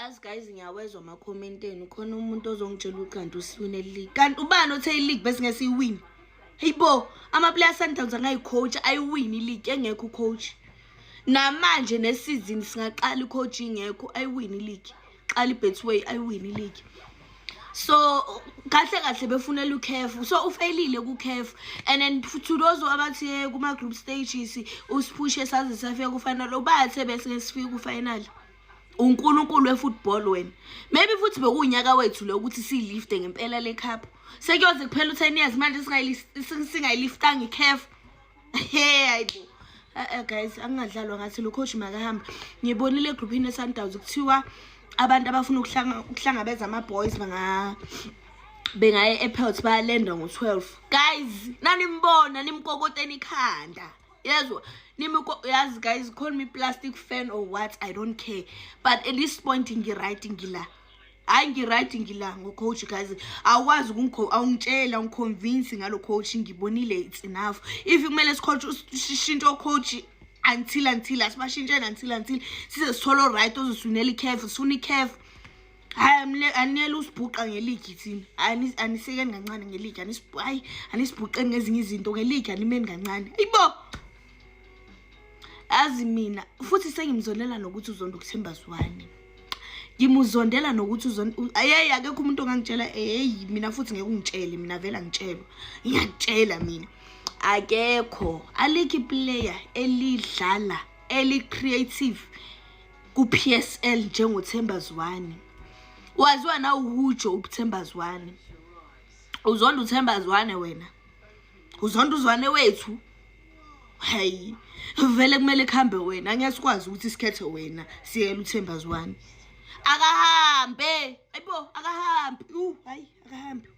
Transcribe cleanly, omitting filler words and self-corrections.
As guys ngiyawezwa ama-commenteni khona umuntu ozongitshela ukanti usiwine league. Kanti ubani othe ileague bese ngesiwini? Hayibo, ama-player Sundowns angayicoach ayiwini ileague engekho ucoach. Namanje nesizini singaqala icoach ingekho ayiwini ileague. Qala iBetway ayiwini ileague. So kahle befunela uCAF. So ufailile kuCAF. And then to those abathi kuma group stages usipushe saze safika ku final obathe bese ngesifika ku final. uNkulunkulu wefootball wena. Maybe futhi bekunyaka wethu lo ukuthi silifte ngempela le cup. Sekuyoze kuphela u10 years manje singayiliftanga iCAF. Hey ayibo. Guys angadlalwa ngathi lo coach makahamba. Ngibonile egroupini eSundowns kuthiwa abantu abafuna ukuhlangabeza ama boys bengaye ePort bayalenda ngo12. Guys nanimbona nimkokoteni ikhanda. Yezwa yazi guys call me plastic fan or what I don't care, but at this point ngirighting la ngirighting la ngocoach guys awukwazi awungitshela ungiconvince ngalo coach ngibonile it's enough. If kumele sicoach sishintsho coach until asibashintshene until size sithole right ozosunela iCAF sifuna iCAF. Aniyela usibhuqa ngeleague thina anisekeni kancane ngeleague anisibhuqeni ngezinye izinto ngeleague animeni kancane ayibo. Azi mina futhi sengimzondela nokuthi uzonda ukuthemba Zwane. Ngimuzondela nokuthi ayey akekho umuntu ongangitshela mina futhi ngeke ungitshele mina vela ngitshelwa. Ngiyakutshela mina akekho aliki player elidlala creative ku PSL njengoThemba Zwane. Waziwa na uHujo uThemba Zwane. Uzonda uThemba Zwane wena. Uzonda uZwane wethu. Hey vele kumele khambe wena angiyasikwazi ukuthi isikhethe wena siyela uThemba Zwane akahambe ayibo akahambe hayi akahambe.